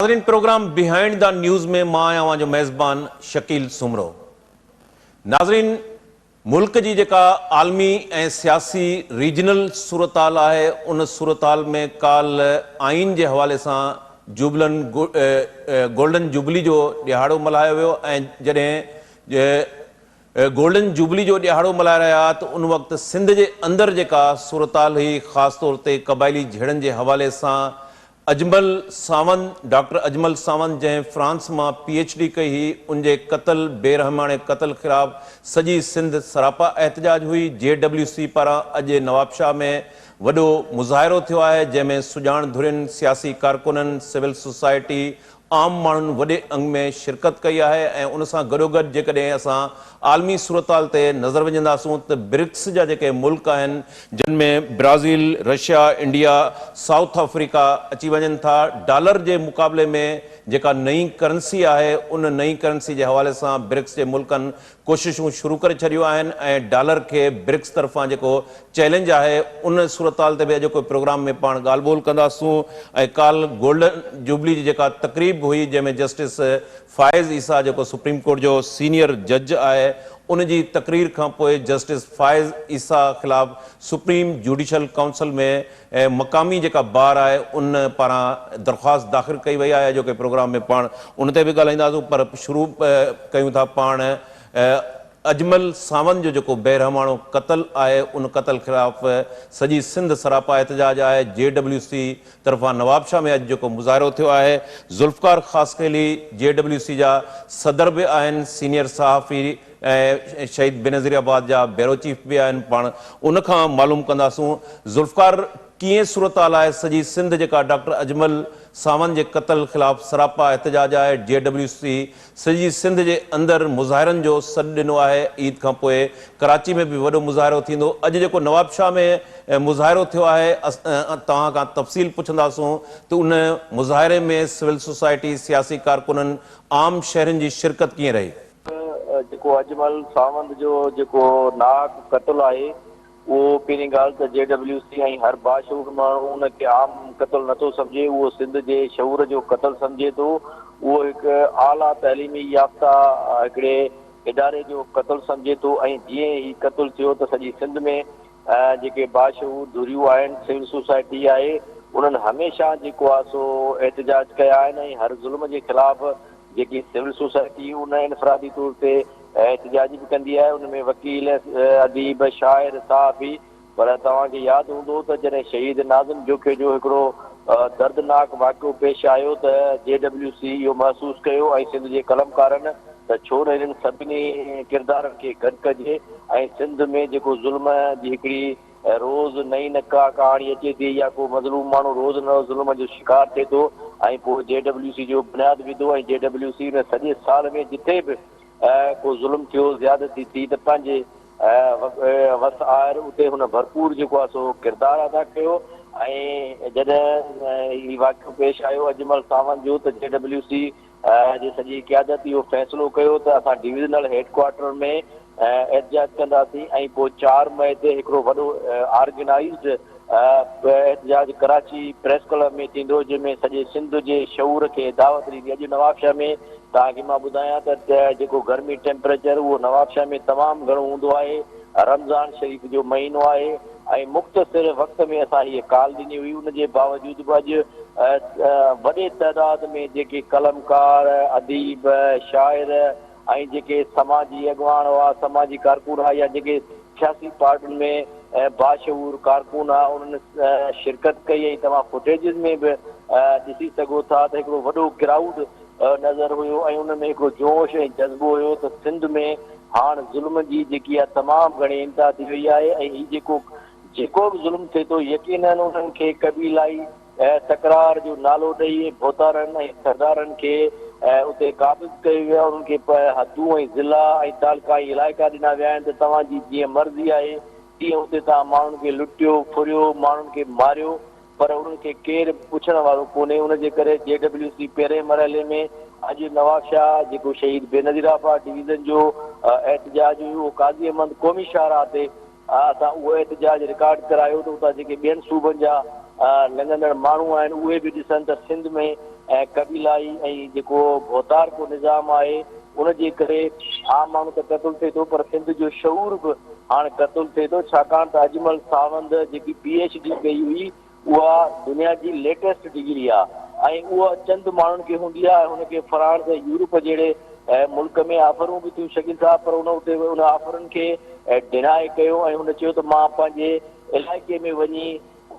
नाज़रीन, programme behind the news में मां आहियां जो मेज़बान शकील सुमरो। नाज़रीन, मुल्क जी जेका आलमी ऐं सियासी रीजनल सूरताल आहे, उन सूरताल में काल आइन जे हवाले सां गोल्डन जुबली जो ॾिहाड़ो मल्हायो वियो ऐं जॾहिं गोल्डन जुबली जो ॾिहाड़ो मल्हाए रहिया त उन वक़्तु सिंध जे अंदरि जेका सूरताल हुई, ख़ासि तौर ते क़बाइली झेड़नि जे हवाले सां अजमल सावंत, डॉक्टर अजमल सावंत, जंहिं फ्रांस मां PhD कई हुई, उनजे क़त्ल, बेरहमाने क़त्ल ख़िलाफ़ सॼी सिंध सरापा एहतजाज हुई। JWC पारां अॼु नवाबशाह में वॾो मुज़ाहिरो थियो आहे, जंहिंमें सुजाण धुरियुनि, सियासी कारकुननि, सिविल सोसाइटी, आम माण्हुनि वॾे अंग में शिरकत कई आहे। ऐं उन सां गॾोगॾु जेकॾहिं असां आलमी सूरताल ते नज़र विझंदासूं त ब्रिक्स जा जेके मुल्क आहिनि, जिन में Brazil, Russia, India, south Africa अची वञनि था, डॉलर जे मुक़ाबले में जेका नई करंसी आहे, उन नई करंसी जे हवाले सां ब्रिक्स जे मुल्कनि कोशिशूं शुरू करे छॾियूं आहिनि ऐं डॉलर खे ब्रिक्स तरफ़ां जेको चैलेंज आहे, उन सूरताल ते बि अॼु कोई प्रोग्राम में पाण ॻाल्हि ॿोल कंदासूं। ऐं काल गोल्डन जुबली जी जेका तक़रीब हुई, जंहिंमें जस्टिस फ़ाइज़ ईसा जेको सुप्रीम कोर्ट जो सीनियर जज आहे, उन जी तक़रीर खां पोइ जस्टिस फ़ाइज़ ईसा ख़िलाफ़ सुप्रीम जुडिशल काउंसिल में मक़ामी जेका बार आहे, उन पारां दरख़्वास्त दाख़िल कई वई आहे, जो कि प्रोग्राम में पाण उन ते बि ॻाल्हाईंदासूं। पर शुरू कयूं था पाण अजमल सावंत जो जेको बेरहमाणो क़त्ल आहे, उन क़त्ल ख़िलाफ़ सॼी सिंध सरापा एहतजाज आहे। JWC तरफ़ां नवाबशाह में अॼु जेको मुज़ाहिरो थियो आहे, ज़ुल्फ़कार ख़ासकैली JWC जा सदर बि आहिनि, सीनियर सहाफ़ी ऐं शहीद बेनज़ीराबाद जा ब्यूरो चीफ बि आहिनि। पाण उन खां मालूम कंदासूं ज़ुल्फ़कार कीअं सूरताल आहे सॼी सिंध जेका डॉक्टर अजमल सावंत जे क़त्ल ख़िलाफ़ सरापा एहतजाज आहे। JWC सॼी सिंध जे अंदरि मुज़ाहिरनि जो सॾु ॾिनो आहे। ईद खां पोइ कराची में बि वॾो मुज़ाहिरो थींदो। अॼु जेको नवाबशाह में मुज़ाहिरो थियो आहे, तव्हां खां तफ़सील पुछंदासूं त उन मुज़ाहिरे में सिविल सोसाइटी, सियासी कारकुननि, आम शहरनि जी शिरकत कीअं रही? जेको अजमल सावंत जो जेको नाक क़त्ल आहे, उहो पहिरीं ॻाल्हि त JWC ऐं हर बाशूर माण्हू उनखे आम क़त्ल नथो सम्झे, उहो सिंध जे शऊर जो क़त्ल सम्झे थो। उहो हिकु आला तइलीमी याफ़्ता हिकिड़े इदारे जो क़त्ल सम्झे थो। ऐं जीअं ही क़त्ल थियो त सॼी सिंध में जेके बाशऊर धुरियूं आहिनि, सिविल सोसाइटी आहे, उन्हनि हमेशह जेको आहे सो एहतजाज कया आहिनि। ऐं हर ज़ुल्म जे ख़िलाफ़ जेकी सिविल सोसाइटी उन इनफरादी तौर ते एहतजाज बि कंदी आहे। उनमें वकील, अदीब, शाइर, सहाफ़ी। पर तव्हांखे यादि हूंदो त जॾहिं शहीद नाज़िम जोखे जो हिकिड़ो दर्दनाक वाक़ियो पेश आयो त JWC इहो महसूसु कयो ऐं सिंध जे कलमकारनि त छो न हिननि सभिनी किरदारनि खे गॾु कजे ऐं सिंध में जेको ज़ुल्म जी हिकिड़ी रोज़ नई नका कहाणी अचे थी, या को मज़लूम माण्हू रोज़ नओं ज़ुल्म जो शिकार थिए थो, ऐं पोइ JWC जो बुनियादु विधो। ऐं JWC में सॼे साल में जिथे बि को ज़ुल्म थियो, ज़्यादती थी, त पंहिंजे वस आयर उते हुन भरपूर जेको आहे सो किरदारु अदा कयो। ऐं जॾहिं ही वाक़ियो पेश आयो अजमल सावंत जो, त JWC जी सॼी क़यादत इहो फ़ैसिलो कयो त असां डिविज़नल हेडक्वार्टर में एहतजाज कंदासीं। ऐं पोइ 4 मई ते हिकिड़ो वॾो ऑर्गेनाइज़ड एहतजाज कराची प्रेस क्लब में थींदो, जंहिंमें सॼे सिंध जे शऊर खे दावत ॾींदी। अॼु नवाबशाह में तव्हांखे मां ॿुधायां त जेको गर्मी टेम्परेचर उहो नवाबशाह में तमामु घणो हूंदो आहे। रमज़ान शरीफ़ जो महीनो आहे ऐं मुख़्तसिर वक़्त में असां हीअ कॉल ॾिनी हुई। उनजे बावजूदि बि अॼु वॾे तइदाद में जेके कलमकार, अदीब, शाइर ऐं जेके समाजी अॻवान हुआ, समाजी कारकुन हुआ, या जेके सियासी पार्टियुनि में बाशऊर कारकुन हुआ, उन्हनि शिरकत कई। ऐं तव्हां फुटेजिस में बि ॾिसी सघो था त हिकिड़ो वॾो क्राउड नज़र हुयो ऐं उन में हिकिड़ो जोश ऐं जज़्बो हुयो त सिंध में हाणे ज़ुल्म जी जेकी आहे तमामु घणी इंतिहा थी वई आहे। ऐं हीउ जेको बि ज़ुल्म थिए थो, यकीनन उन्हनि खे क़बीलाई तकरार जो नालो ॾेई भोतारनि ऐं सरदारनि खे उते क़ाबिज़ कयो वियो आहे। उन्हनि खे हदूं ऐं ज़िला ऐं तालुकाई इलाइक़ा ॾिना विया आहिनि त तव्हांजी जीअं मर्ज़ी आहे तीअं उते तव्हां माण्हुनि खे लुटियो, फुरियो, माण्हुनि खे मारियो, पर उन्हनि खे केरु पुछण वारो कोन्हे। उनजे करे JWC पहिरें मरहले में अॼु नवाबशाह जेको शहीद बेनज़ीराबाद डिवीज़न जो एहतजाज हुयो, उहो काज़ी अहमद क़ौमी शाहराह ते असां उहो एहतजाज रिकॉर्ड करायो त उतां जेके ॿियनि सूबनि जा लंघंदड़ माण्हू आहिनि उहे बि ॾिसनि त सिंध में कबीलाई ऐं जेको भोतार को निज़ाम आहे उनजे करे आम माण्हू त क़तल थिए थो, पर सिंध जो शऊर बि हाणे क़तल थिए थो, छाकाणि त अजमल सावंत जेकी PhD कई हुई उहा दुनिया जी लेटेस्ट डिग्री आहे ऐं उहा चंद माण्हुनि खे हूंदी आहे। हुनखे फ्रांस ऐं यूरोप जहिड़े मुल्क में ऑफरूं बि थियूं सघनि था, पर उते उन ऑफरनि खे डिनाए कयो ऐं हुन चयो त मां पंहिंजे इलाइक़े में वञी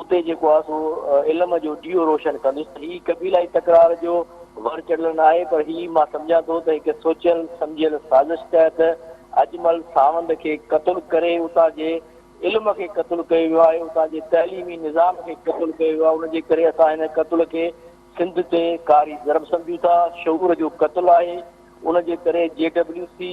उते जेको आहे सो इल्म जो ॾीओ रोशन कंदुसि। हीअ कबीलाई तकरार जो वर चढ़ण आहे, पर हीअ मां सम्झां थो त हिकु सोचियल सम्झियल साज़िश तहत अजमल सावंत खे क़तल करे उतां जे इल्म खे क़तल कयो वियो आहे, उतां जे तइलीमी निज़ाम खे क़तल कयो वियो आहे। उनजे करे असां हिन क़तल खे सिंध ते कारी ज़रब सम्झूं था, शऊर जो क़तल आहे। उनजे करे JWC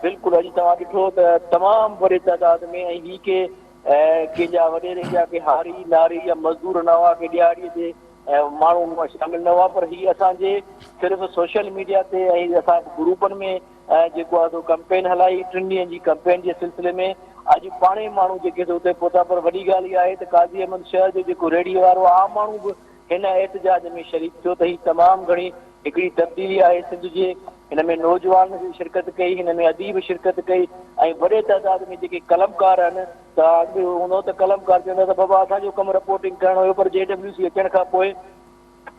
बिल्कुलु अॼु तव्हां ॾिठो त तमामु वॾे तइदाद में ऐं हीअ के कंहिंजा वॾेरे जा के हारी नारी या मज़दूर न हुआ, के ॾियारीअ ते माण्हू शामिल न हुआ, पर हीअ असांजे सिर्फ़ु सोशल मीडिया ते ऐं असां ग्रुपनि में जेको आहे सो कैंपेन हलाई, 3 ॾींहंनि जी कैंपेन जे सिलसिले में अॼु पाणे माण्हू जेके उते पहुता। पर वॾी ॻाल्हि इहा आहे त काज़ी अहमद शहर जो जेको रेडियो वारो आम माण्हू बि हिन एहतजाज में शरीक थियो, त हीअ तमामु घणी हिकिड़ी तब्दीली आहे सिंध जे। हिन में नौजवान शिरकत कई, हिन में अदीब शिरकत कई ऐं वॾे तइदाद में जेके कलमकार आहिनि, त अॻु हूंदो त कलमकार चवंदा त बाबा असांजो कमु रिपोर्टिंग करणो हुयो, पर JWC अचण खां पोइ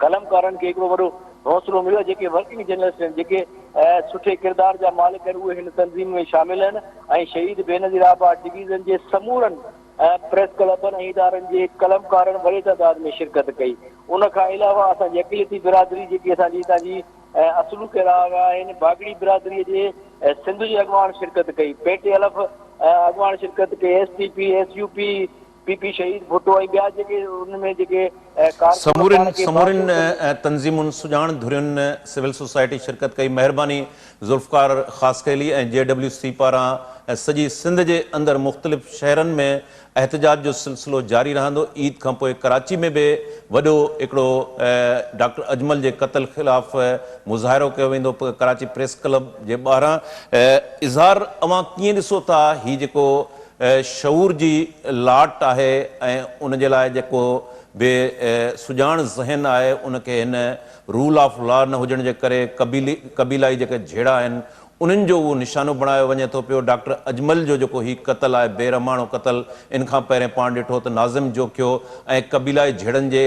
कलमकारनि खे हिकिड़ो वॾो हौसलो मिलियो। जेके वर्किंग जर्नलिस्ट आहिनि, जेके सुठे किरदार जा मालिक आहिनि, उहे हिन तंज़ीम में शामिल आहिनि ऐं शहीद बेनज़ीर आबाद डिवीज़न जे समूरनि प्रेस क्लबनि ऐं इदारनि जे कलमकारनि वॾे तइदाद में शिरकत कई। उन खां अलावा असांजी अक़ीलती बिरादरी जेकी असांजी हितां जी असुलू कहिड़ा आहिनि, बागड़ी बिरादरीअ जे सिंध जे अॻवान शिरकत कई, पेटे अलफ़ अॻवान शिरकत कई, STP SUP PP शहीद भुट्टो ऐं ॿिया जेके उनमें जेके समूरिन तंज़ीमुनि सुञाण धुरियुनि सिविल सोसाइटी शिरकत कई। महिरबानी ज़ुल्फ़कार ख़ासकैली ऐं JWC पारां सॼी सिंध जे अंदरि मुख़्तलिफ़ शहरनि में एहतजाज जो सिलसिलो जारी रहंदो। ईद खां पोइ कराची में बि वॾो हिकिड़ो डॉक्टर अजमल जे क़त्ल ख़िलाफ़ मुज़ाहिरो कयो वेंदो कराची प्रेस क्लब जे ॿाहिरां। इज़हार अवां कीअं ॾिसो था हीउ जेको शऊर जी लाट आहे ऐं उनजे लाइ जेको बे सुजान ज़हन आहे उनखे हिन रूल ऑफ लॉ न हुजण जे करे कबीलाई जेके झेड़ा आहिनि उन्हनि जो उहो निशानो बणायो वञे थो पियो। डॉक्टर अजमल जो जेको हीउ क़तल आहे बेरहमाणो क़तल, इन खां पहिरियों पाण ॾिठो त नाज़िम जो कयो ऐं कबीलाई झेड़नि जे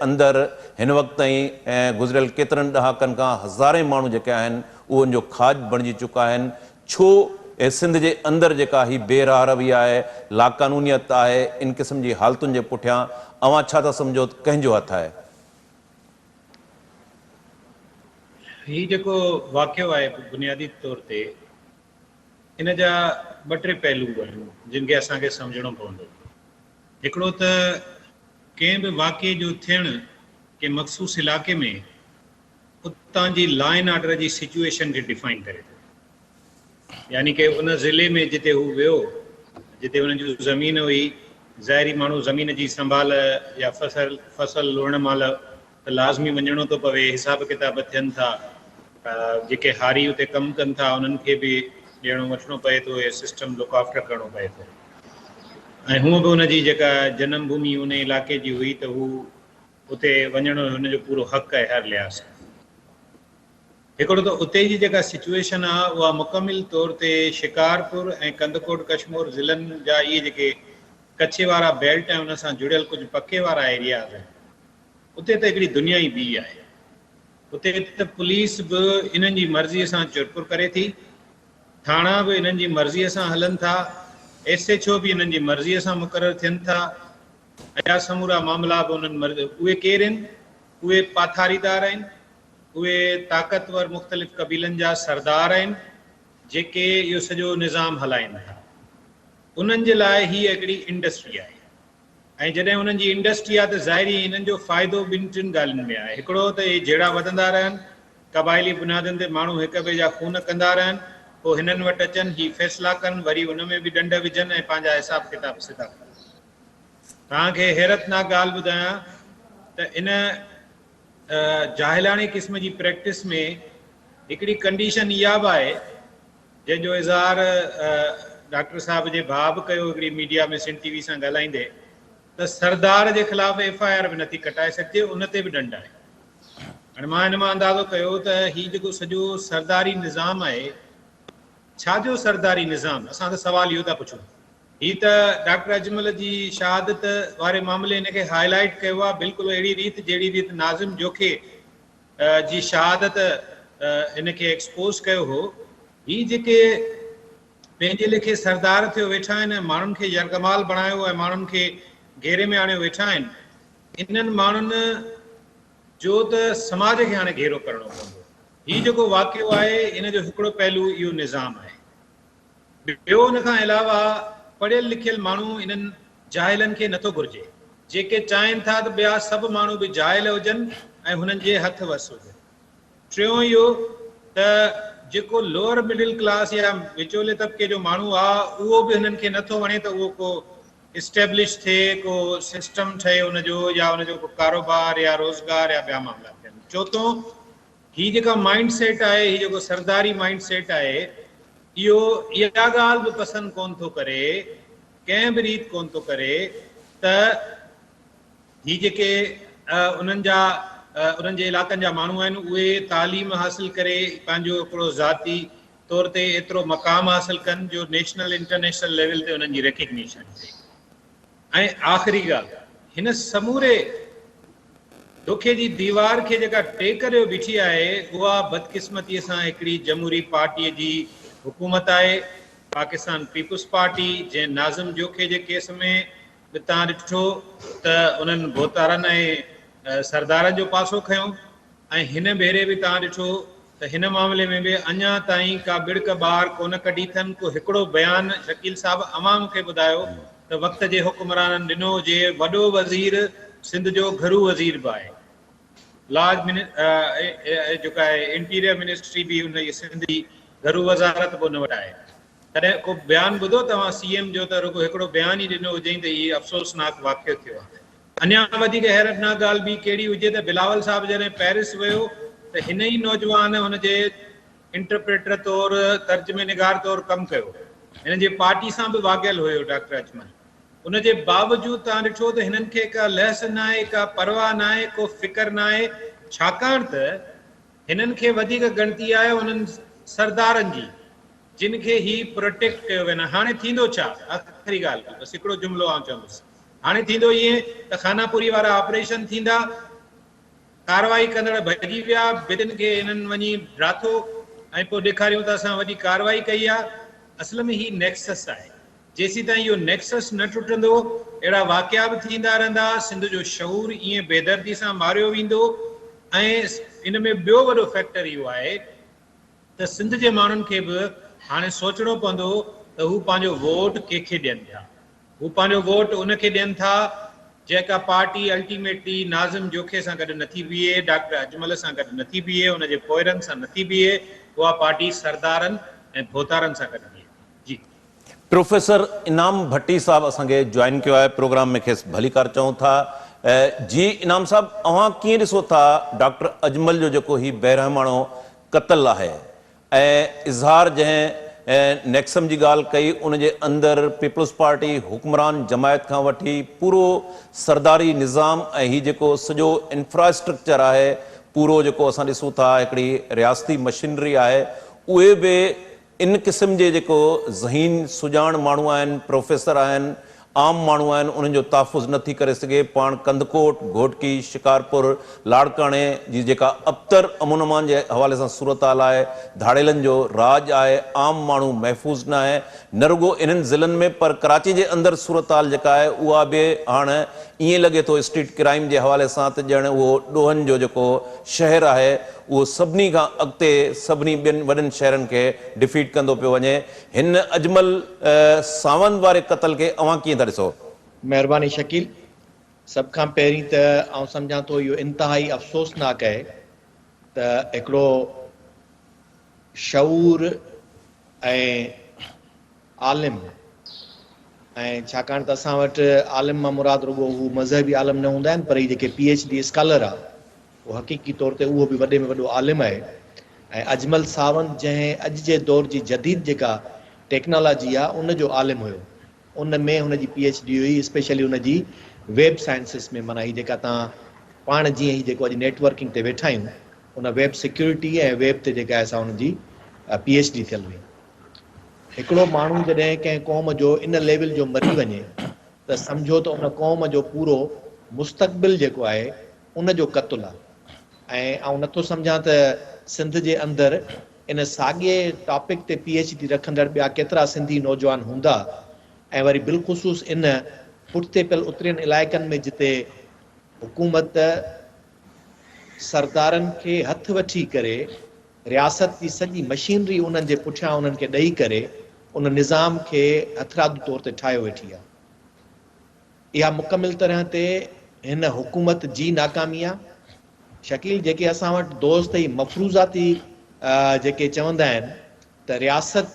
अंदरि हिन वक़्त ताईं गुज़िरियल केतिरनि ॾहाकनि खां हज़ारे माण्हू जेके आहिनि उहो उनजो खाज बणिजी चुका आहिनि। छो सिंध जे अंदरि जेका ही बेरहरवी आहे, लाक़ानूनियत आहे, इन क़िस्म जी हालतुनि जे पुठियां अवां छा था सम्झो कंहिंजो हथु आहे? हीउ जेको वाक़ियो आहे बुनियादी तौर ते इन जा 2-3 पहलू आहिनि जिन खे असांखे सम्झणो पवंदो। हिकिड़ो त कंहिं बि वाक़िए जो थियणु के मख़सूस इलाइक़े में उतां जी लॉ एंड ऑर्डर जी सिचुएशन खे डिफाइन करे थो। यानी कि उन ज़िले में जिते हू वियो, जिते हुन जी ज़मीन हुई, ज़ाहिरी माण्हू ज़मीन जी संभाल या फसल लोण महिल त लाज़मी वञिणो थो पवे, हिसाब किताब थियनि था, जेके हारी उते कमु कनि था उन्हनि खे बि ॾियणो वठिणो पए थो, इहो सिस्टम लुक आफ्टर करिणो पए थो। ऐं हूअं बि हुनजी जेका जनम भूमि उन इलाइक़े जी हुई त हू उते वञणु हुनजो पूरो हक़ु आहे हर लिहाज़ सां। हिकिड़ो त उते जी जेका सिचुएशन आहे उहा मुकमिल तौर ते शिकारपुर ऐं कंदकोट कशमोर ज़िलनि जा इहे जेके कच्छे वारा बेल्ट ऐं उन सां जुड़ियल कुझु पके वारा एरियाज़ आहिनि, उते त हिकिड़ी दुनिया ई ॿी आहे। उते त पुलिस बि इन्हनि जी मर्ज़ीअ सां चुरपुर करे थी, थाणा बि इन्हनि जी मर्ज़ीअ सां हलनि था, SHO बि इन्हनि जी मर्ज़ीअ सां मुक़ररु थियनि था, ऐं समूरा मामला बि उन्हनि उहे केरु आहिनि? उहे पाथारीदार आहिनि, उहे ताक़तवर मुख़्तलिफ़ क़बीलनि जा सरदार आहिनि जेके इहो सॼो निज़ाम हलाइनि था। उन्हनि जे लाइ हीअ हिकिड़ी इंडस्ट्री आहे ऐं जॾहिं उन्हनि जी इंडस्ट्री आहे त ज़ाहिरी इन्हनि जो फ़ाइदो 2-3 ॻाल्हियुनि में आहे। हिकिड़ो त इहे जहिड़ा वधंदा रहनि, क़बाइली बुनियादुनि ते माण्हू हिक ॿिए जा खून कंदा रहनि, पोइ हिननि वटि अचनि, हीअ फ़ैसिला कनि, वरी उन में बि ॾंड विझनि ऐं पंहिंजा हिसाब किताब सिधा कनि। तव्हांखे हैरतनाक ॻाल्हि ॿुधायां त इन जाहिलाणी क़िस्म जी प्रैक्टिस में हिकिड़ी कंडीशन इहा बि आहे जंहिंजो इज़हार डॉक्टर साहब जे भाउ बि कयो हिकिड़ी मीडिया में सिंध TV सां ॻाल्हाईंदे, त सरदार जे ख़िलाफ़ FIR बि नथी कटाए सघिजे, उन ते बि ॾंड आहे। हाणे मां हिन मां अंदाज़ो कयो त हीउ जेको सॼो सरदारी निज़ाम आहे, छाजो सरदारी निज़ाम? असां त सवाल इहो था पुछूं। हीअ त डॉक्टर अजमल जी शहादत वारे मामले हिनखे हाईलाइट कयो आहे बिल्कुलु अहिड़ी रीति जहिड़ी रीति नाज़िम जोखे जी शहादत हिनखे एक्सपोज़ कयो हो। हीअ जेके पंहिंजे लेखे सरदार थियो वेठा आहिनि, माण्हुनि खे यरगमाल बणायो ऐं माण्हुनि खे घेरे में आणियो वेठा आहिनि, इन्हनि माण्हुनि जो त समाज खे हाणे घेरो करणो पवंदो। हीउ जेको वाक़ियो आहे इन जो हिकिड़ो पहलू इहो निज़ाम आहे। ॿियो हुन खां अलावा पढ़ियल लिखियल माण्हू इन्हनि जाहिलनि खे नथो घुरिजे, जेके चाहिनि था त ॿिया सभु माण्हू बि जाहिल हुजनि ऐं हुननि जे हथ वस हुजनि। टियों इहो त जेको लोअर मिडिल क्लास या विचोले तबिके जो माण्हू आहे उहो बि हुननि खे नथो वणे त उहो को इस्टेब्लिश थिए, को सिस्टम ठहे हुनजो, या हुनजो को कारोबार या रोज़गार या ॿिया मामला थियनि। चोथों, हीअ जेका माइंड सेट आहे, हीअ जेको सरदारी माइंड सेट आहे, इहो इहा ॻाल्हि बि पसंदि कोन थो करे, कंहिं बि रीति कोन थो करे त हीअ जेके उन्हनि जे इलाइक़नि जा माण्हू आहिनि उहे तालीम हासिल करे पंहिंजो हिकिड़ो ज़ाती तौर ते एतिरो मक़ाम हासिल कनि जो नेशनल इंटरनेशनल लेवल ते उन्हनि जी रिकग्निशन थिए। ऐं आख़िरी ॻाल्हि, हिन समूरे धोखे जी दीवार खे जेका टेक करे बीठी आहे उहा बदकिस्मतीअ सां हिकिड़ी जमहूरी पार्टीअ जी हुकूमत आहे, पाकिस्तान पीपुल्स पार्टी, जंहिं नाज़िम जोखे जे केस में बि तव्हां ॾिठो त उन्हनि बोतारनि ऐं सरदारनि जो पासो खयों, ऐं हिन भेरे बि तव्हां ॾिठो त हिन मामले में बि अञा ताईं का बिड़क ॿार कोन कढी अथनि। को हिकिड़ो बयानु शकील साहिबु अवां मूंखे ॿुधायो त वक़्त जे हुक्मराननि ॾिनो जे वॾो वज़ीर सिंध जो घरू वज़ीर बि आहे, लाज जेका आहे इंटीरियर मिनिस्ट्री बि हुन जी सिंध जी घरू वज़ारत बि हुन वटि आहे। तॾहिं को बयानु ॿुधो तव्हां CM जो त रुॻो हिकिड़ो बयानु ई ॾिनो हुजईं त इहो अफ़सोसनाक वाक़ियो थियो आहे। अञा वधीक हैरतनाक ॻाल्हि बि कहिड़ी हुजे त बिलावल साहिबु जॾहिं पेरिस वियो त हिन ई नौजवान हुनजे इंटरप्रेटर तौरु तर्जुमे निगार तौरु कमु कयो, हिन जे पार्टी सां बि वाॻियल हुयो डॉक्टर अजमल। उनजे बावजूदि तव्हां ॾिठो त हिननि खे का लहस न आहे, का परवाह न आहे, को फ़िकर न आहे, छाकाणि त हिननि खे वधीक गणती आहे उन्हनि सरदारनि जी जिन खे ही प्रोटेक्ट कयो वेंदो। हाणे थींदो छा? आख़िरी ॻाल्हि बसि हिकिड़ो जुमिलो आउं चवंदुसि। हाणे थींदो ईअं त खानापुरी वारा ऑपरेशन थींदा, कार्रवाई कंदड़ भॼी विया, बिदिन खे हिननि वञी ड्राथो ऐं पोइ ॾेखारियूं त असां वॾी कार्रवाई कई आहे। असल में ही नेक्सस आहे। जेसीं ताईं इहो नेक्सस न टुटंदो अहिड़ा वाक़िया बि थींदा रहंदा, सिंध जो शऊर ईअं बेदर्दी सां मारियो वेंदो। ऐं इन में ॿियो वॾो फैक्टर इहो आहे त सिंध जे माण्हुनि खे बि हाणे सोचणो पवंदो त हू पंहिंजो वोट कंहिंखे ॾियनि था। हू पंहिंजो वोट उनखे ॾियनि था जेका पार्टी अल्टीमेटली नाज़िम जोखे सां गॾु नथी बीहे, डॉक्टर अजमल सां गॾु नथी बीहे, हुनजे पोइरनि सां नथी बीहे, उहा पार्टी सरदारनि ऐं भोतारनि सां गॾु बीहे। जी प्रोफेसर इनाम भट्टी साहब असांखे जॉइन किया है प्रोग्राम में, खेसि भलीकार चऊं था। जी इनाम साहब, अवां कीअं ॾिसो था डॉक्टर अजमल जो जेको ही बेरहमाणो क़त्ल आहे ऐं इज़हार जंहिं नेक्सम जी ॻाल्हि कई उनजे अंदरि पीपल्स पार्टी हुक्मरान जमायत खां वठी पूरो सरदारी निज़ाम ऐं ही जेको सॼो इंफ्रास्ट्रक्चर आहे पूरो जेको असां ॾिसूं था हिकिड़ी रियासती मशीनरी आहे, उहे बि इन क़िस्म जे जेको ज़हीन सुजाण माण्हू आहिनि, प्रोफेसर आहिनि, आम माण्हू आहिनि, उन्हनि जो तहफ़ुज़ नथी करे सघे। पाण कंदकोट, घोटकी, शिकारपुर, लाड़काणे जी जेका अबतर अमन अमान जे हवाले सां सूरत हाल आहे, धाड़ेलनि जो राज आहे, आम माण्हू महफ़ूज़ न आहे। न रुॻो इन्हनि ज़िलनि में पर कराची जे अंदरि सूरत हाल जेका आहे उहा बि हाणे ईअं लॻे थो स्ट्रीट क्राइम जे हवाले सां त ॼण उहो ॾोहनि जो जेको शहरु आहे उहो सभिनी खां अॻिते सभिनी ॿियनि वॾनि शहरनि खे डिफीट कंदो पियो वञे। हिन अजमल सावंत वारे क़त्ल खे अवां कीअं था ॾिसो? महिरबानी शकील। सभ खां पहिरीं त आउं सम्झां थो इहो इंतिहाई अफ़सोसनाक आहे त हिकिड़ो शऊर ऐं आलिम, ऐं छाकाणि त असां वटि आलिम मां मुराद रुॻो हू मज़हबी आलिम न हूंदा आहिनि, पर हीअ जेके PhD स्कॉलर आहे उहो हक़ीक़ी तौर ते उहो बि वॾे में वॾो आलिम आहे। ऐं अजमल सावंत जंहिं अॼु जे दौर जी जदीद जेका टेक्नोलॉजी आहे उन जो आलिम हुयो, उन में हुनजी PhD हुई, स्पेशली हुनजी वेब साइंसिस में। माना हीअ जेका तव्हां पाण जीअं ही जेको अॼु नेटवर्किंग ते वेठा आहियूं उन वेब सिक्योरिटी ऐं वेब ते जेका आहे असां हुनजी PhD थियल हुई। हिकिड़ो माण्हू जॾहिं कंहिं क़ौम जो इन लेवल जो मरी वञे त सम्झो त उन क़ौम जो पूरो मुस्तक़बिल जेको आहे उन जो क़त्ल आहे। ऐं आउं नथो सम्झां त सिंध जे अंदरि इन साॻिए टॉपिक ते PhD रखंदड़ ॿिया केतिरा सिंधी नौजवान हूंदा। ऐं वरी बिलख़ुसूस इन पुठिते पियल उतरियनि इलाइक़नि में जिते हुकूमत सरदारनि खे हथु वठी करे रियासत जी सॼी मशीनरी उन्हनि जे पुठियां उन्हनि खे ॾेई करे उन निज़ाम खे हथरादू तौर ते ठाहियो वेठी आहे। इहा मुकमिल तरह ते हिन हुकूमत जी नाकामी आहे। शकील जेके असां वटि दोस्त ई मफ़रूज़ाती जेके चवंदा आहिनि त रियासत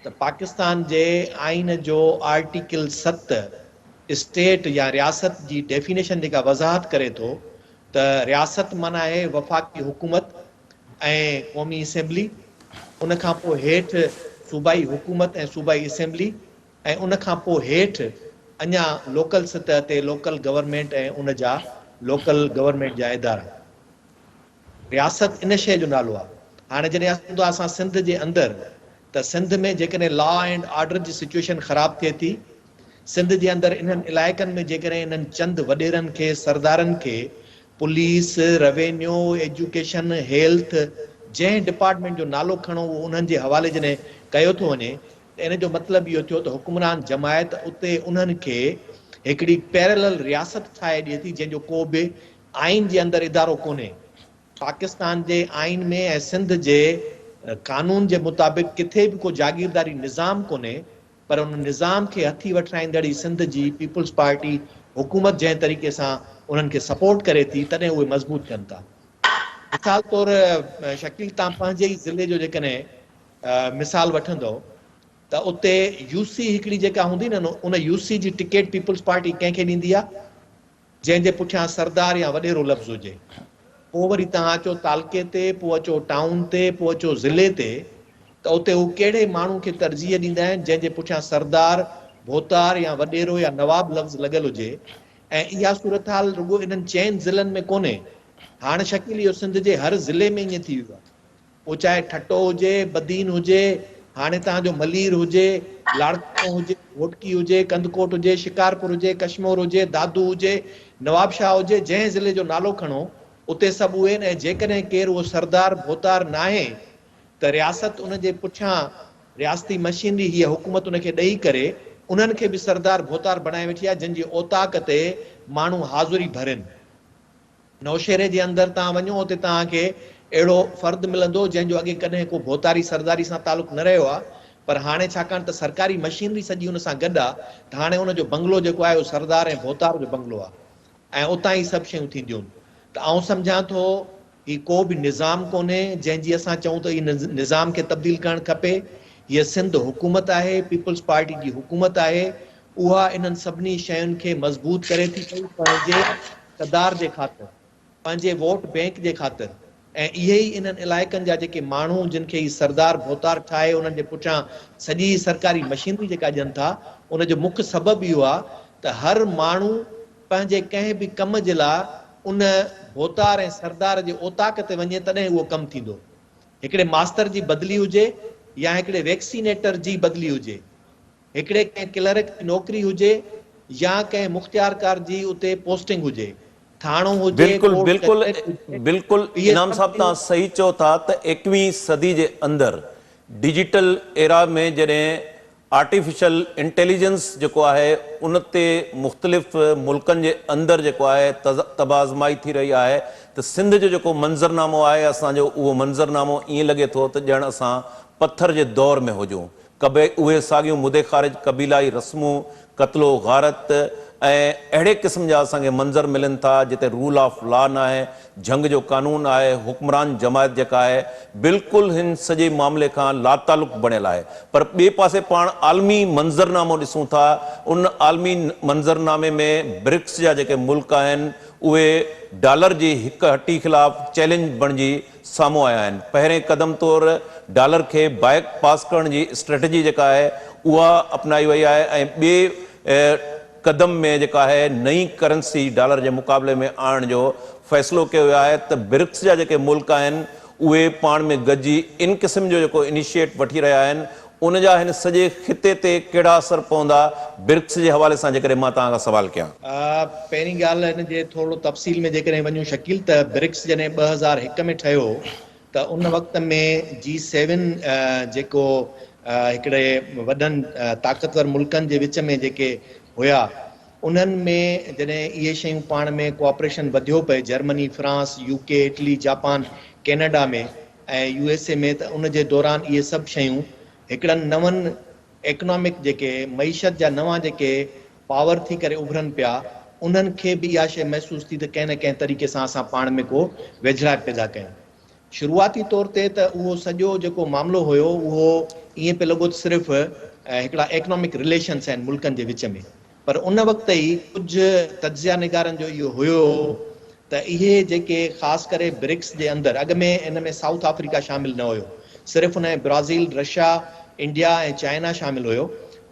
त पाकिस्तान जे आइन जो आर्टिकल 7 स्टेट या रियासत जी डेफिनेशन जेका वज़ाहत करे थो त रियासत माना आहे वफ़ाक़ी हुकूमत ऐं क़ौमी असेंबली, उन खां पोइ हेठि सूबाई हुकूमत ऐं सूबाई असेंबली, ऐं उन खां पोइ हेठि अञा लोकल सतह ते लोकल गवर्नमेंट ऐं उन जा लोकल गवर्नमेंट जा इदारा। रियासत इन शइ जो नालो आहे। हाणे जॾहिं असां सिंध जे अंदरि त सिंध में जेकॾहिं लॉ एंड ऑर्डर जी सिचुएशन ख़राब थिए थी, सिंध जे अंदरि इन्हनि इलाइक़नि में जेकॾहिं इन्हनि चंद वॾेरनि खे सरदारनि खे पुलिस, रेवेन्यू, एजुकेशन, हेल्थ जंहिं डिपार्टमेंट जो नालो खणो उहो उन्हनि जे हवाले जॾहिं कयो थो वञे त इन जो मतिलबु इहो थियो त हुकुमरान जमायत उते उन्हनि खे हिकिड़ी पैरेलल रियासत ठाहे ॾिए थी जंहिंजो को बि आइन जे अंदरि इदारो कोन्हे। पाकिस्तान जे आइन में ऐं सिंध जे कानून जे मुताबिक़ किथे बि को जागीरदारी निज़ाम कोन्हे, पर उन निज़ाम खे हथी वठाईंदड़ सिंध जी पीपुल्स पार्टी हुकूमत जंहिं तरीक़े सां उन्हनि खे सपोर्ट करे थी तॾहिं उहे मज़बूत कनि था। मिसाल तौर शकील तव्हां पंहिंजे ई ज़िले जो जेकॾहिं मिसाल वठंदो त उते UC हिकिड़ी जेका हूंदी न उन UC जी टिकट पीपुल्स पार्टी कंहिंखे ॾींदी आहे जंहिंजे पुठियां सरदार या वॾेरो लफ़्ज़ हुजे। पोइ वरी तव्हां अचो तालके ते, पोइ अचो टाउन ते, पोइ अचो ज़िले ते, त उते हू कहिड़े माण्हू खे तरजीह ॾींदा आहिनि जंहिंजे पुठियां सरदार, भोतार या वॾेरो या नवाब लफ़्ज़ लॻियल हुजे। ऐं इहा सूरत हाल रुॻो इन्हनि चइनि ज़िलनि में कोन्हे। हाणे शकील इहो सिंध जे हर ज़िले में ईअं थी वियो आहे। पोइ चाहे ठटो हुजे, बदीन हुजे, हाणे तव्हांजो मलीर हुजे, लाड़कानो हुजे, घोटकी हुजे, कंदकोट हुजे, शिकारपुर हुजे, कश्मीर हुजे, दादू हुजे, नवाबशाह हुजे, जंहिं ज़िले जो नालो खणो उते सभु उहे आहिनि। ऐं जेकॾहिं केरु उहो सरदार भोतार न आहे त रियासत उन जे पुठियां रियासती मशीनरी हीअ हुकूमत उनखे ॾेई करे उन्हनि खे बि सरदार भोतार बणाए वेठी आहे जंहिंजी औताक ते माण्हू हाज़ुरी भरनि। नौशहरे जे अंदरि तव्हां वञो उते तव्हांखे अहिड़ो फ़र्द मिलंदो जंहिंजो अॻे कॾहिं को भोतारी सरदारी सां तालुक़ु न रहियो आहे, पर हाणे छाकाणि त सरकारी मशीनरी सॼी हुन सां गॾु आहे त हाणे हुनजो बंगलो जेको आहे उहो सरदार ऐं भोतार जो बंगलो आहे ऐं उतां ई सभु शयूं थींदियूं। त आउं सम्झां थो ही को बि निज़ाम कोन्हे जंहिंजी असां चऊं त इन निज़ाम खे तब्दील करणु खपे। हीअ सिंध हुकूमत आहे, पीपुल्स पार्टी जी हुकूमत आहे, उहा इन्हनि सभिनी शयुनि खे मज़बूत करे थी पई पंहिंजे इक़्तिदार जे ख़ातिर, पंहिंजे वोट बैंक जे ख़ातिर। ऐं इहे ई इन्हनि इलाइक़नि जा जेके माण्हू जिन खे ई सरदार भोतार ठाहे उन्हनि जे पुठियां सॼी सरकारी मशीनरी जेका ॾियनि था, उनजो मुख्य सबबु इहो आहे त हर माण्हू पंहिंजे कंहिं बि कम जे लाइ उन भोतार ऐं सरदार जे औताक ते वञे तॾहिं उहो कमु थींदो। हिकिड़े मास्तर जी बदिली हुजे या हिकिड़े वैक्सीनेटर जी बदिली हुजे, हिकिड़े कंहिं क्लर्क जी नौकरी हुजे या कंहिं मुख़्तियारकार जी उते पोस्टिंग हुजे, थाणो हुजे, बिल्कुल कोर्ट बिल्कुल कचहरी हुजे, बिल्कुल इहे इनाम साहब सभु तव्हां सही चओ था त 21वीं सदी जे अंदरि डिजिटल एरा में जॾहिं आर्टिफिशियल इंटेलिजेंस जेको आहे उन ते मुख़्तलिफ़ मुल्कनि जे अंदरि जेको आहे तबाज़माई थी रही आहे त सिंध जो जेको मंज़रनामो आहे असांजो उहो मंज़रनामो ईअं लॻे थो त ॼण असां पत्थर जे दौर में हुजूं। कबे उहे साॻियूं मुदे ख़ारिज क़बीलाई रस्मूं, क़त्लो गारत ऐं अहिड़े क़िस्म जा असांखे मंज़र मिलनि था जिते रूल ऑफ लॉ न आहे, जंग जो कानून आहे, हुक्मरान जमायत जेका आहे बिल्कुलु हिन सॼे मामले खां लातालुक़ बणियल आहे। पर ॿिए पासे पाण आलमी मंज़रनामो ॾिसूं था, उन आलमी मंज़रनामे में ब्रिक्स जा जेके मुल्क आहिनि उहे डॉलर जी हिक हटी ख़िलाफ़ चैलेंज बणिजी साम्हूं आया आहिनि। पहिरें क़दम तौर डॉलर खे बाइक पास करण जी स्ट्रेटजी जेका आहे उहा अपनाई वई आहे ऐं ॿिए कदम में जेका है नई करेंसी डॉलर के मुकाबले में आणण जो फ़ैसिलो कयो वियो आहे त ब्रिक्स जा जेके मुल्क आहिनि उहे पाण में गॾिजी इन क़िस्म जो जेको इनिशिएट वठी रहिया आहिनि उन जा हिन सॼे ख़िते ते कहिड़ा असर पवंदा ब्रिक्स जे हवाले सां जेकॾहिं मां तव्हां खां सवाल कयां? पहिरीं ॻाल्हि हिन जे थोरो तफ़सील में जेकॾहिं वञूं शकील, त ब्रिक्स जॾहिं 2001 में ठहियो त उन वक़्त में G7 जेको हिकिड़े वॾनि ताक़तवर मुल्कनि जे विच में जेके हुया उन्हनि में जॾहिं इहे शयूं पाण में कोऑपरेशन वधियो पए, Germany, France, UK, Italy, Japan, Canada में ऐं USA में, त उन जे दौरान इहे सभु शयूं हिकिड़नि नवनि इकनॉमिक जेके मईशत जा नवां जेके पावर थी करे उभरनि पिया, उन्हनि खे बि इहा शइ महसूस थी त कंहिं न कंहिं तरीक़े सां असां पाण में को वेझड़ाट पैदा कयूं। शुरूआती तौर ते त उहो सॼो जेको मामिलो हुयो उहो ईअं पियो लॻो त सिर्फ़ु हिकिड़ा इकनॉमिक रिलेशन्स आहिनि मुल्कनि जे विच में, पर उन वक़्त ई कुझु तज्ज़िया निगारनि जो इहो हुयो त इहे जेके ख़ासि करे ब्रिक्स जे अंदरि, अॻ में इन में साउथ अफ्रीका शामिल न हुयो, सिर्फ़ु उन ब्राज़ील, रशिया, इंडिया ऐं चाइना शामिल हुयो,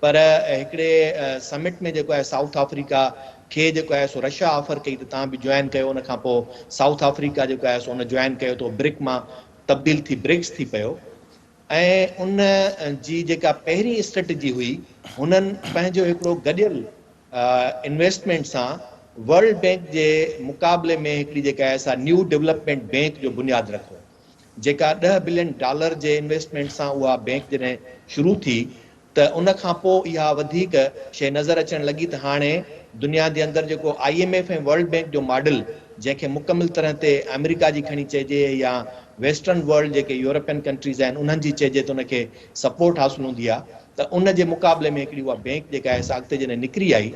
पर हिकिड़े समिट में जेको आहे साउथ अफ्रीका खे जेको आहे सो रशिया ऑफर कई त तव्हां बि जॉइन कयो, उन खां पोइ साउथ अफ्रीका जेको आहे सो उन जॉइन कयो त ब्रिक मां तब्दील थी ब्रिक्स थी पियो। ऐं उन जी जेका पहिरीं स्ट्रेटजी हुई, हुननि पंहिंजो हिकिड़ो गॾियल इन्वेस्टमेंट सां वर्ल्ड बैंक जे मुक़ाबले में हिकिड़ी जेका आहे सा न्यू डेवलपमेंट बैंक जो बुनियादु रखो, जेका $10 बिलियन जे इन्वेस्टमेंट सां उहा बैंक जॾहिं शुरू थी त उन खां पोइ इहा वधीक शइ नज़र अचणु लॻी त हाणे दुनिया जे अंदरि जेको IMF ऐं वर्ल्ड बैंक जो मॉडल, जंहिंखे मुकमिल तरह ते अमेरिका जी खणी चइजे या वेस्टर्न वर्ल्ड जेके यूरोपियन कंट्रीज़ आहिनि उन्हनि जी चइजे त उनखे सपोर्ट हासिलु हूंदी आहे, त उन जे मुक़ाबले में हिकिड़ी उहा बैंक जेका आहे अॻिते जॾहिं निकिरी आई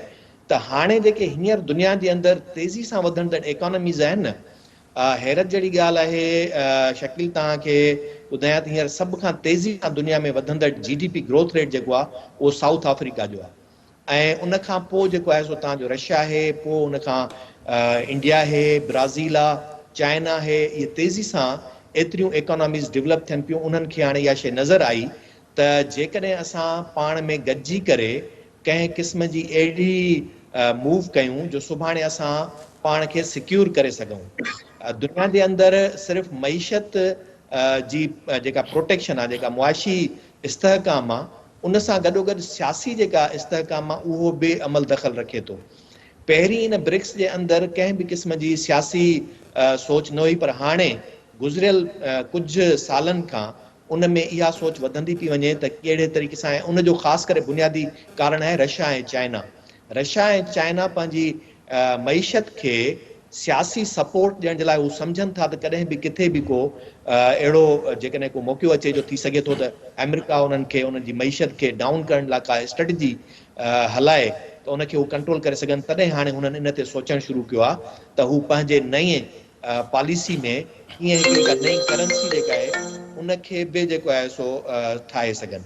त हाणे जेके हींअर दुनिया जे अंदरि तेज़ी सां वधंदड़ इकोनॉमीज़ आहिनि न, हैरत जहिड़ी ॻाल्हि आहे शकील तव्हांखे ॿुधायां त हींअर सभ खां तेज़ी सां दुनिया में वधंदड़ GDP ग्रोथ रेट जेको आहे उहो साउथ अफ्रीका जो आहे, ऐं उन खां पोइ जेको आहे सो तव्हांजो रशिया आहे, पोइ उन खां इंडिया आहे, ब्राज़ील आहे, चाइना आहे, इहे तेज़ी सां एतिरियूं इकोनॉमीज़ डेवलप थियनि पियूं। उन्हनि खे हाणे इहा शइ नज़र आई त जेकॾहिं असां पाण में गॾिजी करे कंहिं क़िस्म जी अहिड़ी मूव कयूं जो सुभाणे असां पाण खे सिक्योर करे सघूं। दुनिया जे अंदरि सिर्फ़ु मईशत जी जेका प्रोटेक्शन आहे, जेका मुआशी इस्तेहकाम आहे, उन सां गॾोगॾु सियासी जेका इस्तेहकाम आहे उहो बि अमल दख़ल रखे थो। पहिरीं इन ब्रिक्स जे अंदरि कंहिं बि क़िस्म जी सियासी सोच न हुई, पर हाणे गुज़िरियल कुझु सालनि खां उन में इहा सोच वधंदी थी वञे त कहिड़े तरीक़े सां, ऐं उन जो ख़ासि करे बुनियादी कारण आहे रशिया ऐं चाइना। रशिया ऐं चाइना पंहिंजी मईशत खे सियासी सपोर्ट ॾियण जे लाइ हू सम्झनि था त कॾहिं बि किथे बि को अहिड़ो जेकॾहिं को मौक़ो अचे जो थी सघे थो त अमेरिका उन्हनि खे उन्हनि जी मईशत खे डाउन करण लाइ का स्ट्रेटजी हलाए त उनखे हू कंट्रोल करे सघनि। तॾहिं हाणे हुननि इन ते सोचणु शुरू कयो आहे त हू पंहिंजे नई पॉलिसी में कीअं हिकिड़ी का नई करेंसी जेका आहे उनखे बि जेको आहे सो ठाहे सघनि।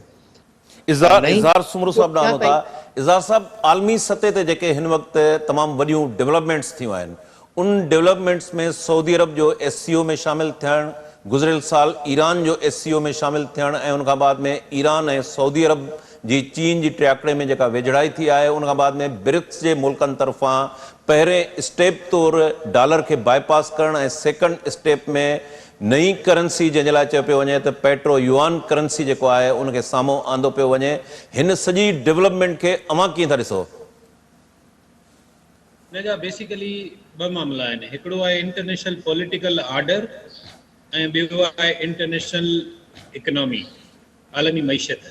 इज़हार सुमरू साहब नालो था। इज़हार साहब, आलमी सतह ते जेके हिन वक़्तु तमामु वॾियूं डेवलपमेंट्स थियूं आहिनि, उन डेवलपमेंट्स में सऊदी अरब जो SCO में शामिल थियणु, गुज़िरियल साल ईरान जो SCO में शामिल थियणु, ऐं उनखां बाद में ईरान ऐं सऊदी अरब जी चीन जी टियाकड़े में जेका वेझड़ाई थी आहे, उनखां बाद में ब्रिक्स जे मुल्कनि तरफ़ां पहिरें स्टेप तौरु डॉलर खे बाईपास करणु ऐं सेकंड स्टेप में नई करेंसी जंहिंजे लाइ चयो पियो वञे त पेट्रो युआन करेंसी जेको आहे उनखे साम्हूं आंदो पियो वञे। हिन सॼी डेवलपमेंट खे अव्हां कीअं था ॾिसो? हिन जा बेसिकली ॿ मामला आहिनि। हिकिड़ो आहे इंटरनेशनल पॉलिटिकल ऑर्डर ऐं ॿियो आहे इंटरनेशनल इकोनॉमी, आलमी मईशत।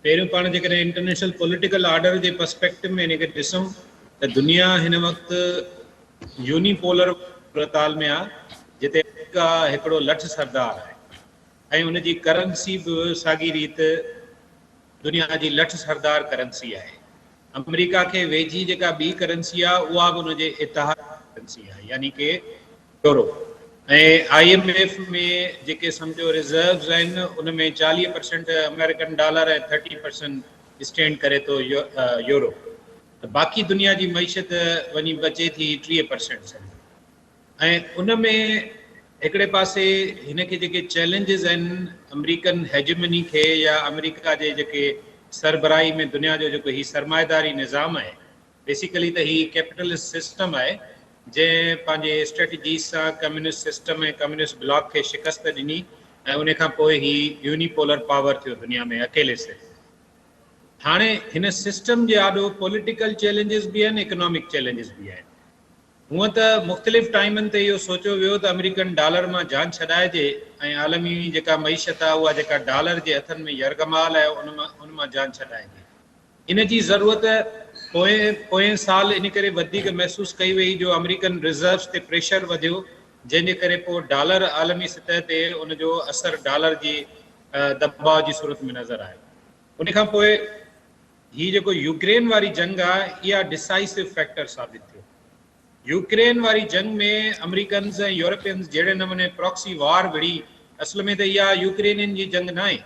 पहिरियों पाण जेकॾहिं इंटरनेशनल पॉलिटिकल ऑर्डर जे पर्सपेक्टिव में हिनखे ॾिसूं त दुनिया हिन वक़्तु यूनिपोलर प्रताल में आहे, जिते हिकिड़ो लठ सरदार आहे ऐं उनजी करेंसी बि साॻी रीति दुनिया जी लठ सरदार करेंसी आहे। अमेरिका खे वेझी जेका ॿी करेंसी आहे उहा बि उनजे इतिहाद करेंसी आहे, यानी कि यूरो। ऐं IMF में जेके सम्झो रिज़र्व्स आहिनि उन में 40% अमेरिकन डॉलर ऐं 30% स्टैंड करे थो यूरो। त बाक़ी दुनिया जी मईशत वञी बचे थी 30%। ऐं उन में हिकिड़े पासे हिन खे जेके चैलेंजिस आहिनि अमेरिकन हेजमनी खे या अमेरिका जे जेके सरबराही में दुनिया जो जेको ही सरमाएदारी निज़ाम आहे, बेसिकली त ही कैपिटलिस्ट सिस्टम आहे जंहिं पंहिंजे स्ट्रेटजी सां कम्युनिस्ट सिस्टम ऐं कम्युनिस्ट ब्लॉक खे शिकस्त ॾिनी ऐं उन खां पोइ ही यूनिपोलर पावर थियो दुनिया में अकेले से। हाणे हिन सिस्टम जे आॾो पॉलिटिकल चैलेंजिस बि आहिनि, इकोनॉमिक चैलेंजिस बि आहिनि। हूअं त मुख़्तलिफ़ टाइमनि ते इहो सोचियो वियो त अमेरिकन डॉलर मां जान छॾाइजे ऐं आलमी जेका मईशत आहे उहा जेका डॉलर जे हथनि में यरगमाल आहे उन मां जान छॾाइजे। इन जी ज़रूरत पोएं साल इन करे वधीक महसूसु कई वई जो अमेरिकन रिज़र्व्स ते प्रेशर वधियो, जंहिंजे करे पोइ डॉलर आलमी सतह ते उनजो असरु डॉलर जी दबाव जी सूरत में नज़र आयो। उन खां पोइ हीअ जेको यूक्रेन वारी जंग आहे इहा डिसाइसिव फैक्टर साबित थियो। यूक्रेन वारी जंग में अमेरिकन्स ऐं यूरोपियंस जहिड़े नमूने प्रॉक्सी वार विड़ी, असल में त इहा यूक्रेनियन जी जंग न आहे,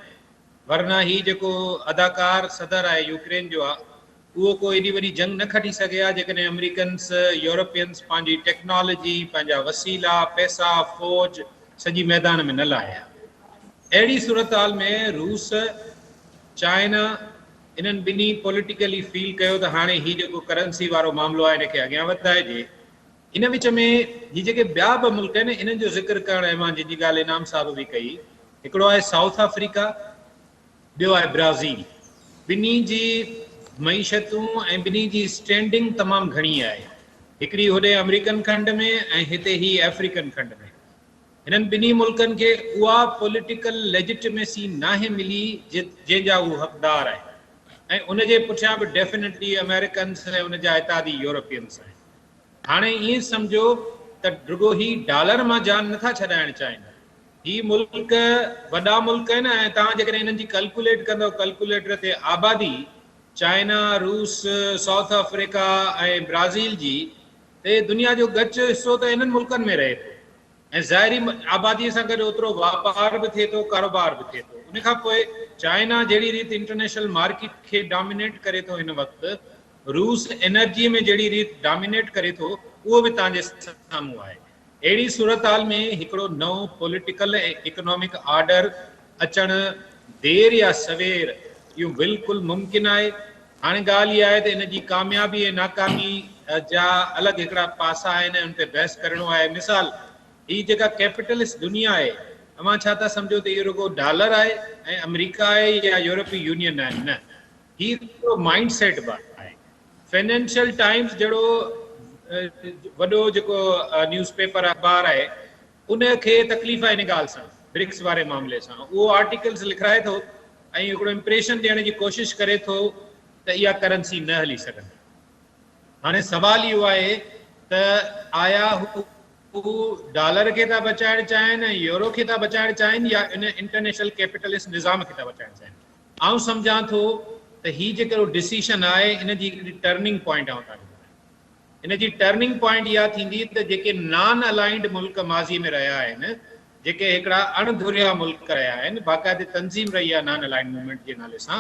वरना ही जेको अदाकार सदर आहे यूक्रेन जो आहे उहो को एॾी वॾी जंग न खटी सघे हा जेकॾहिं अमेरिकन्स यूरोपियंस पंहिंजी टेक्नोलॉजी, पंहिंजा वसीला, पैसा, फ़ौज सॼी मैदान में न लाया। अहिड़ी सूरत हाल में रूस, चाइना इन्हनि ॿिन्ही पॉलिटिकली फील कयो त हाणे हीउ जेको करंसी वारो मामिलो आहे इनखे अॻियां वधाइजे। इन विच में हीअ जेके ॿिया बि मुल्क आहिनि इन्हनि जो ज़िक्र करणु ऐं मां जंहिंजी ॻाल्हि इनाम साहिब बि कई, हिकिड़ो आहे साउथ अफ्रीका, ॿियो आहे ब्राज़ील। ॿिन्ही जी मईशतूं ऐं ॿिन्ही जी स्टैंडिंग तमामु घणी आहे, हिकिड़ी होॾे अमेरिकन खंड में ऐं हिते ही अफ्रीकन खंड में। हिननि ॿिन्ही मुल्कनि खे उहा पॉलिटिकल लेजिटिमेसी नाहे मिली जंहिंजा उहे हक़दार आहिनि, ऐं उनजे पुठियां बि डेफिनेटली अमेरिकन्स ऐं उनजा इतादी यूरोपियंस आहिनि। हाणे ईअं सम्झो त रुगो ही डॉलर मां जान नथा छॾाइणु चाहिनि, ही मुल्क वॾा मुल्क आहिनि ऐं तव्हां जेकॾहिं हिननि जी कैलकुलेट कंदव कैलकुलेटर ते आबादी चाइना, रूस, साउथ अफ्रीका ऐं ब्राज़ील जी, त दुनिया जो गच हिसो त इन्हनि मुल्कनि में रहे थो ऐं ज़ाहिरी आबादीअ सां गॾु ओतिरो वापार बि थिए थो, कारोबार बि थिए थो। उन खां पोइ चाइना जहिड़ी रीति इंटरनेशनल मार्केट खे डोमिनेट करे थो हिन वक़्तु, रूस एनर्जी में जहिड़ी रीति डोमिनेट करे थो उहो बि तव्हांजे साम्हूं आहे। अहिड़ी सूरत हाल में हिकिड़ो नओं पॉलिटिकल ऐं इकोनॉमिक ऑर्डर अचणु देर या सवेर इहो बिल्कुलु मुमकिन आहे। हाणे ॻाल्हि इहा आहे त इन जी कामयाबी ऐं नाकामी जा अलॻि हिकिड़ा पासा आहिनि, उन ते बहस करिणो आहे। मिसाल, ही जेका कैपिटलिस्ट दुनिया आहे, अवां छा था सम्झो त इहो रुगो डॉलर आहे ऐं अमेरिका आहे या यूरोपीय यूनियन आहे? न, ही हिकिड़ो माइंड सेट बि आहे। फाइनेंशियल टाइम्स जहिड़ो वॾो जेको न्यूज़पेपर अख़बार आहे उनखे तकलीफ़ आहे इन ॻाल्हि सां, ब्रिक्स वारे मामले सां। उहो आर्टिकल्स लिखाए थो ऐं हिकिड़ो इंप्रेशन ॾियण जी कोशिशि करे थो त इहा करंसी न हली सघंदी। हाणे सवाल इहो आहे त आया हू डॉलर खे था बचाइणु चाहिनि ऐं यूरो खे था बचाइणु चाहिनि या इन इंटरनेशनल कैपिटलिस्ट निज़ाम खे था बचाइणु चाहिनि? आउं सम्झां थो त हीउ जेको डिसीशन आहे इन जी हिकिड़ी टर्निंग पॉइंट आहे। तव्हांखे इन जी टर्निंग पॉइंट इहा थींदी त जेके नॉन अलाइंड मुल्क माज़ी में रहिया आहिनि, जेके हिकिड़ा अणधुरिया मुल्क रहिया आहिनि, बाक़ाइदे तंज़ीम रही आहे नॉन अलाइंड मूवमेंट जे नाले सां,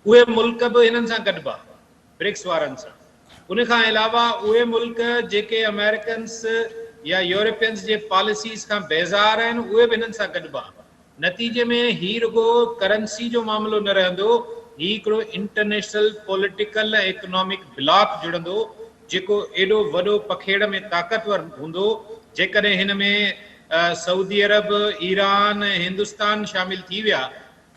उहे मुल्क बि हिननि सां गॾिबा ब्रिक्स वारनि सां। उन खां अलावा उहे मुल्क जेके अमेरिकन्स या यूरोपियंस जे पॉलिसीज़ खां बेज़ार आहिनि उहे बि हिननि सां गॾिबा। नतीजे में ही रुगो करंसी जो मामिलो न रहंदो, ही हिकिड़ो इंटरनेशनल पॉलिटिकल ऐं इकोनॉमिक ब्लॉक जुड़ंदो जेको एॾो वॾो पखेड़ में ताक़तवर हूंदो। जेकॾहिं हिन में सऊदी अरब, ईरान ऐं हिंदुस्तान शामिल थी विया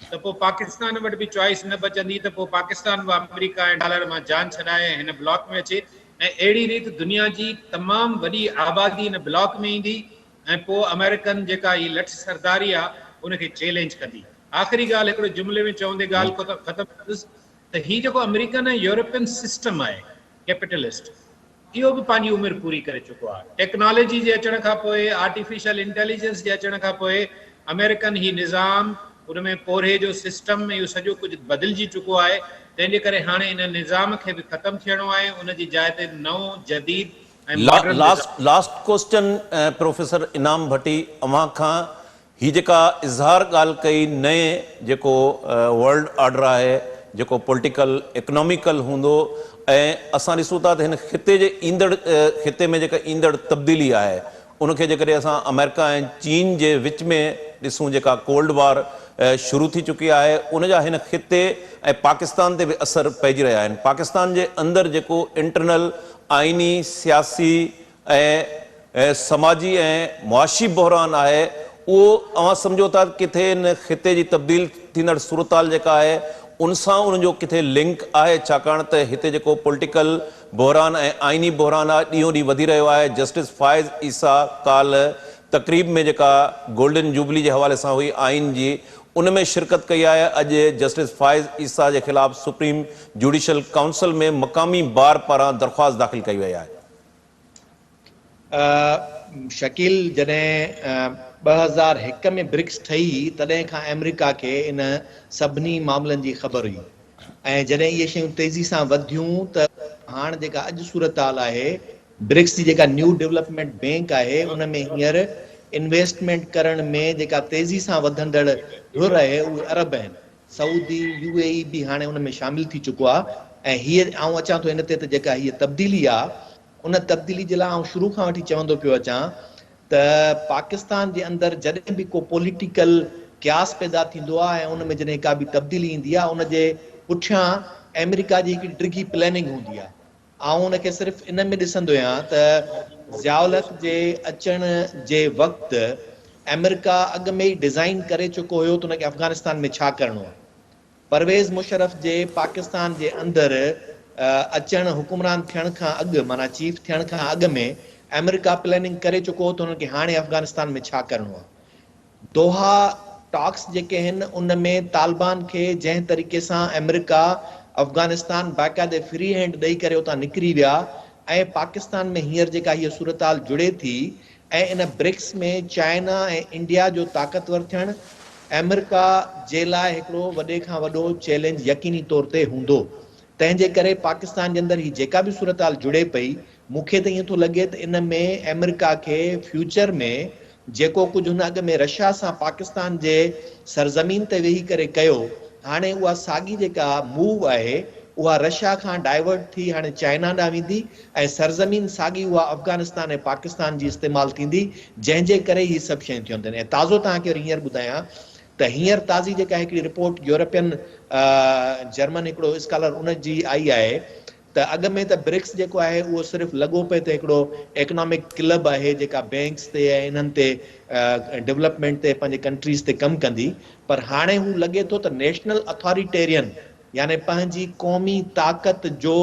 त पोइ पाकिस्तान वटि बि चॉइस न बचंदी त पोइ पाकिस्तान बि अमेरिका ऐं डॉलर मां जान छॾाए हिन ब्लॉक में अचे ऐं अहिड़ी रीति दुनिया जी तमामु वॾी आबादी हिन ब्लॉक में ईंदी ऐं पोइ अमेरिकन जेका हीअ लठ सरदारी आहे उनखे चैलेंज कंदी। आख़िरी ॻाल्हि हिकिड़ो जुमिले में चवंदे ॻाल्हि ख़तमु कंदुसि त हीअ जेको अमेरिकन ऐं यूरोपियन सिस्टम आहे कैपिटलिस्ट, इहो बि पंहिंजी उमिरि पूरी करे चुको आहे। टेक्नोलॉजी जे अचण खां पोइ, आर्टिफिशियल इंटेलिजेंस जे अचण खां पोइ अमेरिकन ही निज़ाम, उन में पोरे जो सिस्टम, इहो सॼो कुझु बदिलजी चुको आहे। तंहिंजे करे हाणे इन निज़ाम खे बि ख़तमु थियणो आहे, उन जी जाइ ते नओं जदीद ऐं मॉडर्न लास्ट क्वेश्चन प्रोफेसर इनाम भट्टी अवां खां, ही जेका इज़हार ॻाल्हि कई नए जेको वर्ल्ड ऑर्डर आहे, जेको पॉलिटिकल इकोनॉमिकल हूंदो, ऐं असां ॾिसूं था त हिन खिते जे खिते में जेका ईंदड़ तब्दीली आहे उनखे जेकॾहिं असां अमेरिका ऐं चीन जे विच में ॾिसूं, जेका कोल्ड वार शुरू थी चुकी आहे, उनजा हिन खिते ऐं पाकिस्तान ते बि असर पइजी रहिया आहिनि। पाकिस्तान जे अंदरि जेको इंटरनल आइनी, सियासी ऐं समाजी ऐं मुआशी बहरान आहे उहो अवां सम्झो था किथे इन ख़िते जी तब्दील थींदड़ सूरताल जेका आहे उन सां उनजो किथे लिंक आहे, छाकाणि त हिते जेको पॉलिटिकल बहरान ऐं आइनी बहरान आहे ॾींहों ॾींहुं वधी रहियो आहे। जस्टिस फाइज़ ईसा काल तक़रीब में जेका गोल्डन जुबली जे हवाले सां हुई आइन जी, उन में शिरकत कई आहे। अॼु जस्टिस फाइज़ ईसा जे ख़िलाफ़ सुप्रीम जुडिशल काउंसिल में मक़ामी बार पारां दरख़्वास्त दाख़िल कई वई आहे। शकील, जॾहिं 2001 में ब्रिक्स ठही तॾहिं खां अमेरिका खे इन सभिनी मामलनि जी ख़बर हुई ऐं जॾहिं इहे शयूं तेज़ी सां वधियूं त हाणे जेका अॼु सूरताल आहे, ब्रिक्स जी जेका न्यू डेवलपमेंट बैंक आहे उन में हींअर इन्वेस्टमेंट करण में जेका तेज़ी सां वधंदड़ धुर आहे उहे अरब आहिनि। सऊदी UAE बि हाणे उन में शामिल थी चुको आहे ऐं हीअ आउं अचां थो इन ते त जेका हीअ तब्दीली आहे उन तब्दीली जे लाइ आउं शुरू खां वठी चवंदो पियो अचां त पाकिस्तान जे अंदरि जॾहिं बि को पॉलिटिकल क्यास पैदा थींदो आहे ऐं उन में जॾहिं का बि तब्दीली ईंदी आहे उन जे पुठियां अमेरिका जी हिकिड़ी डिघी प्लैनिंग हूंदी आहे। आउं उनखे सिर्फ़ु इन में ॾिसंदो आहियां त ज़ियाउल हक़ जे अचण जे वक़्तु अमेरिका अॻु में ई डिज़ाइन करे चुको हुयो त उनखे अफ़गानिस्तान में छा करिणो आहे। परवेज़ मुशर्रफ जे पाकिस्तान जे अंदरि अचण हुकुमरान थियण खां अॻु, माना चीफ थियण खां अॻु में अमेरिका प्लैनिंग करे चुको हो त हुनखे हाणे अफ़गानिस्तान में छा करिणो आहे। दोहा टॉक्स जेके आहिनि उन में तालिबान खे जंहिं तरीक़े सां अमेरिका अफ़गानिस्तान बाक़ाइदे फ्री हैंड ॾेई करे उतां निकिरी विया ऐं पाकिस्तान में हींअर जेका हीअ सूरताल जुड़े थी ऐं इन ब्रिक्स में चाइना ऐं इंडिया जो ताक़तवर थियणु अमेरिका जे लाइ हिकिड़ो वॾे खां वॾो चैलेंज यकीनी तौर ते हूंदो। तंहिंजे करे पाकिस्तान जे अंदरि ही जेका बि सूरताल जुड़े पई, मूंखे त ईअं थो लॻे त इन में अमेरिका खे फ्यूचर में जेको कुझु हुन अॻु में रशिया सां पाकिस्तान जे सरज़मीन ते वेही करे कयो, हाणे उहा साॻी जेका मूव आहे उहा रशिया खां डाइवर्ट थी हाणे चाइना ॾांहुं वेंदी ऐं सरज़मीन साॻी उहा अफ़गानिस्तान ऐं पाकिस्तान जी इस्तेमालु थींदी, जंहिंजे करे ही सभु शयूं थियूं आहिनि। ऐं ताज़ो तव्हांखे हींअर ॿुधायां त हींअर ताज़ी जेका हिकिड़ी रिपोर्ट यूरोपियन जर्मन हिकिड़ो स्कॉलर उन जी आई आहे त अॻु में त ब्रिक्स जेको आहे उहो सिर्फ़ु लॻो पिए त हिकिड़ो इकनॉमिक क्लब आहे जेका बैंक्स ते ऐं इन्हनि ते डेवलपमेंट ते पंहिंजे कंट्रीज़ ते कमु कंदी, पर हाणे हू लॻे थो त नेशनल अथॉरिटेरियन यानी पंहिंजी क़ौमी ताक़त जो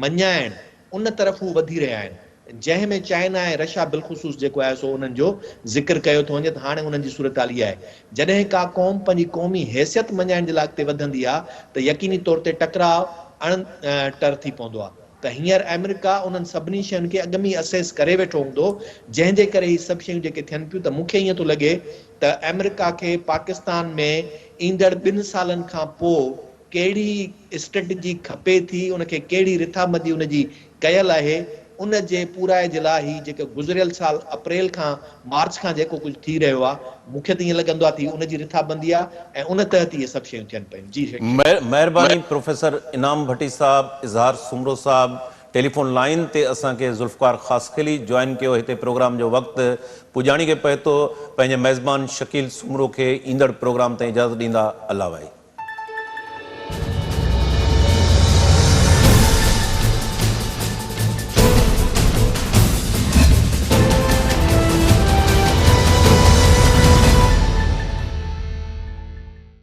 मञाइण उन तरफ़ हू वधी रहिया आहिनि, जंहिंमें चाइना ऐं रशिया बिलख़ुसूस जेको आहे सो उन्हनि जो ज़िक्र कयो थो वञे त हाणे उन्हनि जी सूरत हाल इहा आहे। जॾहिं का क़ौम पंहिंजी क़ौमी हैसियत मञाइण जे लाइ अॻिते वधंदी आहे त यकीनी तौर ते टकराव अणटर थी पवंदो आहे। त हींअर अमेरिका उन्हनि सभिनी शयुनि खे अॻु में ई असेस करे वेठो हूंदो, जंहिंजे करे ही सभु शयूं जेके थियनि पियूं। त मूंखे ईअं थो लॻे त अमेरिका खे पाकिस्तान में ईंदड़ 2 सालनि खां पोइ कहिड़ी स्ट्रेटजी खपे थी, उनखे कहिड़ी रिथामदी उनजी कयल आहे, उन जे पूराए जे लाइ ही जेको गुज़िरियल साल अप्रैल खां मार्च खां जेको कुझु थी रहियो आहे, मूंखे त ईअं लॻंदो आहे त उनजी रिथाबंदी आहे ऐं उन तहत इहे सभु शयूं थियनि पियूं। जी महिरबानी प्रोफेसर इनाम भट्टी साहब, इज़हार सुमरो साहब, टेलीफोन लाइन ते असांखे ज़ुल्फ़कार ख़ासख़िली जॉइन कयो। हिते प्रोग्राम जो वक़्तु पुॼाणी खे पए थो। पंहिंजे मेज़बान शकील सुमरो खे ईंदड़ प्रोग्राम ताईं इजाज़त ॾींदा। अल्लाह भाई।